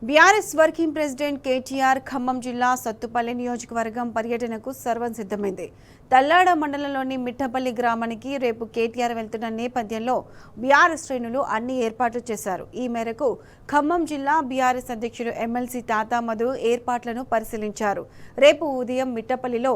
BRS working president KTR Khammam జిల్లా సత్తుపల్లి నియోజకవర్గం పర్యటనకు సర్వం సిద్ధమైంది. తల్లాడ మండలంలోని మిట్టపల్లి గ్రామానికి రేపు కేటీఆర్ వెళ్తున్న నేపథ్యంలో బీఆర్ఎస్ శ్రేణులు అన్ని ఏర్పాట్లు చేశారు. ఈ మేరకు ఖమ్మం జిల్లా బీఆర్ఎస్ అధ్యక్షుడు ఎమ్మెల్సీ తాతా మధు ఏర్పాట్లను పరిశీలించారు. రేపు ఉదయం మిట్టపల్లిలో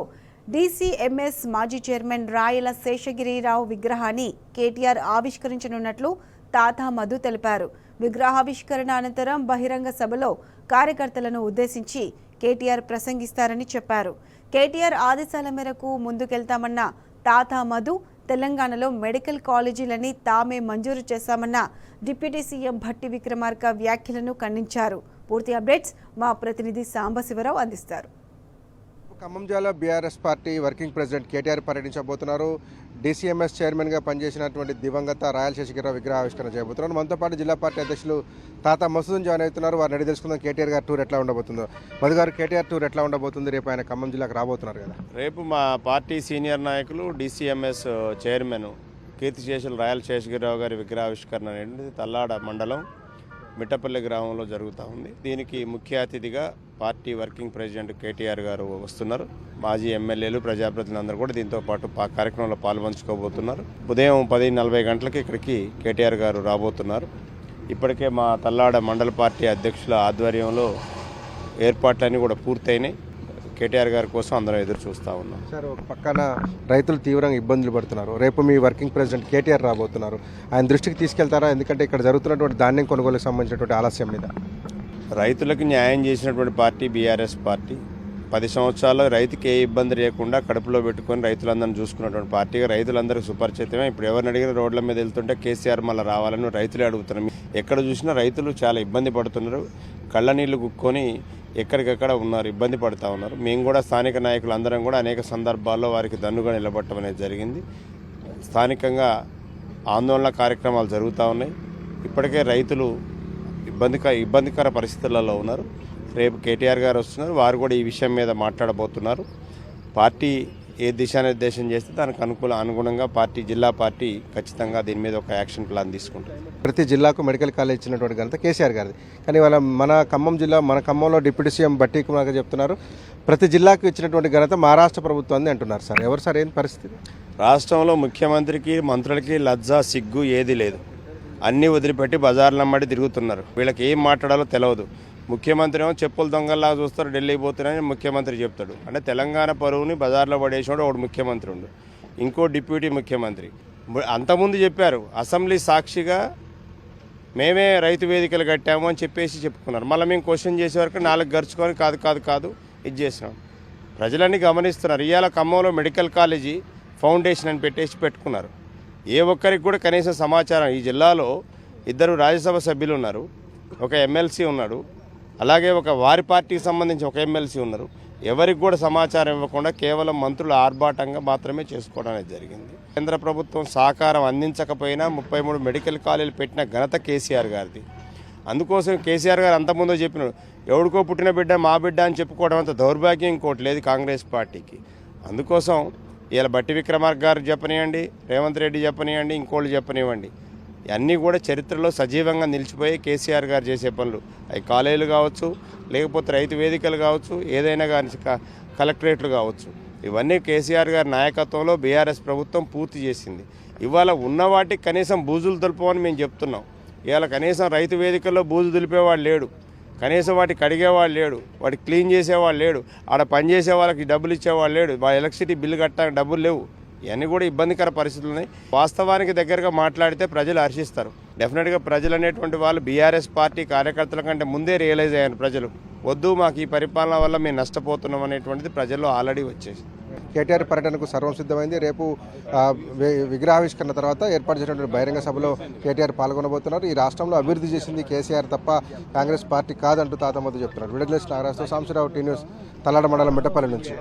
డీసీఎంఎస్ మాజీ చైర్మన్ రాయల శేషగిరిరావు విగ్రహాన్ని కేటీఆర్ ఆవిష్కరించనున్నట్లు తాతా మధు తెలిపారు. విగ్రహావిష్కరణ అనంతరం బహిరంగ సభలో కార్యకర్తలను ఉద్దేశించి కేటీఆర్ ప్రసంగిస్తారని చెప్పారు. కేటీఆర్ ఆదేశాల మేరకు ముందుకెళ్తామన్న తాతా మధు తెలంగాణలో మెడికల్ కాలేజీలని తామే మంజూరు చేశామన్న డిప్యూటీ సీఎం భట్టి విక్రమార్క వ్యాఖ్యలను ఖండించారు. పూర్తి అప్డేట్స్ మా ప్రతినిధి సాంబశివరావు అందిస్తారు. ఖమ్మం జిల్లా BRS party working president KTR పర్యటించబోతున్నారు. డీసీఎంఎస్ చైర్మన్గా పనిచేసినటువంటి దివంగత రాయల శేషగిరిరావు విగ్రహ ఆవిష్కరణ చేయబోతున్నారు. మనతో పాటు జిల్లా పార్టీ అధ్యక్షులు తాతా మసూద్ జాయిన్ అవుతున్నారు. వారిని అడిగి తెలుసుకుందాం కేటీఆర్ గారు టూర్ ఎట్లా ఉండబోతుందో. మధు గారు, కేటీఆర్ టూర్ ఎట్లా ఉండబోతుంది? రేపు ఆయన ఖమ్మం జిల్లాకు రాబోతున్నారు కదా. రేపు మా పార్టీ సీనియర్ నాయకులు డీసీఎంఎస్ చైర్మన్ కీర్తిశేషులు రాయల శేషగిరిరావు గారి విగ్రహావిష్కరణ అనేది తల్లాడ మండలం మిట్టపల్లి గ్రామంలో జరుగుతూ ఉంది. దీనికి ముఖ్య అతిథిగా పార్టీ వర్కింగ్ ప్రెసిడెంట్ కేటీఆర్ గారు వస్తున్నారు. మాజీ ఎమ్మెల్యేలు, ప్రజాప్రతినిధులు అందరూ కూడా దీంతో పాటు కార్యక్రమంలో పాల్పంచుకోబోతున్నారు. ఉదయం 10:40 గంటలకి ఇక్కడికి కేటీఆర్ గారు రాబోతున్నారు. ఇప్పటికే మా తల్లాడ మండల పార్టీ అధ్యక్షుల ఆధ్వర్యంలో ఏర్పాట్లన్నీ కూడా పూర్తయినాయి. కేటీఆర్ గారి కోసం అందరం ఎదురు చూస్తూ ఉన్నాం. సార్, ఒక పక్కన రైతులు తీవ్రంగా ఇబ్బందులు పడుతున్నారు. రేపు మీ వర్కింగ్ ప్రెసిడెంట్ కేటీఆర్ రాబోతున్నారు. ఆయన దృష్టికి తీసుకెళ్తారా? ఎందుకంటే ఇక్కడ జరుగుతున్నటువంటి ధాన్యం కొనుగోలుకు సంబంధించినటువంటి ఆలస్యం మీద రైతులకు న్యాయం చేసినటువంటి పార్టీ బీఆర్ఎస్ పార్టీ. 10 సంవత్సరాల్లో రైతుకి ఏ ఇబ్బంది లేకుండా కడుపులో పెట్టుకొని రైతులందరినీ చూసుకున్నటువంటి పార్టీగా రైతులందరికీ సుపరిచితమే. ఇప్పుడు ఎవరిని అడిగిన రోడ్ల మీద వెళ్తుంటే కేసీఆర్ మళ్ళీ రావాలని రైతులే అడుగుతున్నారు. ఎక్కడ చూసినా రైతులు చాలా ఇబ్బంది పడుతున్నారు. కళ్ళ నీళ్లు కుక్కొని ఎక్కడికెక్కడ ఉన్నారు, ఇబ్బంది పడుతూ ఉన్నారు. మేము కూడా స్థానిక నాయకులు అందరం కూడా అనేక సందర్భాల్లో వారికి దన్నుగా నిలబడటం అనేది జరిగింది. స్థానికంగా ఆందోళన కార్యక్రమాలు జరుగుతూ ఉన్నాయి. ఇప్పటికే రైతులు ఇబ్బందికర పరిస్థితులలో ఉన్నారు. రేపు కేటీఆర్ గారు వస్తున్నారు. వారు కూడా ఈ విషయం మీద మాట్లాడబోతున్నారు. పార్టీ ఏ దిశానిర్దేశం చేస్తే దానికి అనుగుణంగా జిల్లా పార్టీ ఖచ్చితంగా దీని మీద ఒక యాక్షన్ ప్లాన్ తీసుకుంటుంది. ప్రతి జిల్లాకు మెడికల్ కాలేజ్ ఇచ్చినటువంటి ఘనత కేసీఆర్ గారిది. కానీ వాళ్ళ మన ఖమ్మంలో డిప్యూటీ సీఎం భట్టి విక్రమార్క చెప్తున్నారు ప్రతి జిల్లాకు ఇచ్చినటువంటి ఘనత మహారాష్ట్ర ప్రభుత్వాన్ని అంటున్నారు. సార్, ఎవరు సార్? ఏం పరిస్థితి? రాష్ట్రంలో ముఖ్యమంత్రికి, మంత్రులకి లజ్జా, సిగ్గు ఏది లేదు. అన్నీ వదిలిపెట్టి బజార్లమ్మడి తిరుగుతున్నారు. వీళ్ళకి ఏం మాట్లాడాలో తెలియదు. ముఖ్యమంత్రి ఏమో చెప్పులు దొంగల్లాగా చూస్తారు, ఢిల్లీ పోతున్నారని ముఖ్యమంత్రి చెప్తాడు. అంటే తెలంగాణ పరువుని బజార్లో పడేసినోడు ఒకడు ముఖ్యమంత్రి ఉండు, ఇంకో డిప్యూటీ ముఖ్యమంత్రి. అంతకుముందు చెప్పారు అసెంబ్లీ సాక్షిగా మేమే రైతు వేదికలు కట్టాము అని చెప్పుకున్నారు. మళ్ళీ మేము క్వశ్చన్ చేసే వరకు 4 గరుచుకొని కాదు ఇది చేసినాం. ప్రజలన్నీ గమనిస్తున్నారు. ఇవాళ ఖమ్మంలో మెడికల్ కాలేజీ ఫౌండేషన్ అని పెట్టుకున్నారు. ఏ ఒక్కరికి కూడా కనీసం సమాచారం. ఈ జిల్లాలో 2 రాజ్యసభ సభ్యులు ఉన్నారు, ఒక ఎమ్మెల్సీ ఉన్నాడు, అలాగే ఒక వారి పార్టీకి సంబంధించి ఒక ఎమ్మెల్సీ ఉన్నారు. ఎవరికి కూడా సమాచారం ఇవ్వకుండా కేవలం మంత్రులు ఆర్భాటంగా మాత్రమే చేసుకోవడం అనేది జరిగింది. కేంద్ర ప్రభుత్వం సహకారం అందించకపోయినా 33 మెడికల్ కాలేజీలు పెట్టిన ఘనత కేసీఆర్ గారిది. అందుకోసం కేసీఆర్ గారు అంతకుముందు చెప్పినాడు, ఎవడికో పుట్టిన బిడ్డ మా బిడ్డ అని చెప్పుకోవడం అంత దౌర్భాగ్యం ఇంకోటి లేదు కాంగ్రెస్ పార్టీకి. అందుకోసం ఇలా భట్టి విక్రమార్క గారు చెప్పనివ్వండి, రేవంత్ రెడ్డి చెప్పనివ్వండి, ఇంకోళ్ళు చెప్పనివ్వండి, ఇవన్నీ కూడా చరిత్రలో సజీవంగా నిలిచిపోయి కేసీఆర్ గారు చేసే పనులు. అవి కాలేజీలు కావచ్చు, లేకపోతే రైతు వేదికలు కావచ్చు, ఏదైనా కానీ కలెక్టరేట్లు కావచ్చు, ఇవన్నీ కేసీఆర్ గారి నాయకత్వంలో బీఆర్ఎస్ ప్రభుత్వం పూర్తి చేసింది. ఇవాళ ఉన్న వాటికి కనీసం బూజులు దులిపమని మేము చెప్తున్నాం. ఇవాళ కనీసం రైతు వేదికల్లో బూజు దులిపేవాడు లేడు, కనీసం వాటికి కడిగేవాడు లేడు, వాటికి క్లీన్ చేసేవాడు లేడు, ఆడ పని చేసే వాళ్ళకి డబ్బులు ఇచ్చేవాడు లేడు, ఎలక్ట్రిసిటీ బిల్లు కట్టడానికి డబ్బులు లేవు. ఇవన్నీ కూడా ఇబ్బందికర పరిస్థితులు ఉన్నాయి. వాస్తవానికి దగ్గరగా మాట్లాడితే ప్రజలు హర్షిస్తారు. డెఫినెట్గా ప్రజలు అనేటువంటి వాళ్ళు బీఆర్ఎస్ పార్టీ కార్యకర్తల కంటే ముందే రియలైజ్ అయ్యారు. ప్రజలు వద్దు, మాకు ఈ పరిపాలన వల్ల మేము నష్టపోతున్నాం అనేటువంటిది ప్రజల్లో ఆల్రెడీ వచ్చేసి. కేటీఆర్ పర్యటనకు సర్వం సిద్ధమైంది. రేపు విగ్రహావిష్కరణ తర్వాత ఏర్పాటు చేసినటువంటి బహిరంగ సభలో కేటీఆర్ పాల్గొనబోతున్నారు. ఈ రాష్ట్రంలో అభివృద్ధి చేసింది కేసీఆర్ తప్ప కాంగ్రెస్ పార్టీ కాదంటూ తాతా మధు చెప్తున్నారు. విడుదల నాగరాజుతో సాంబశివరావు, టీ న్యూస్, తల్లాడ మండలం మిట్టపల్లి నుంచి.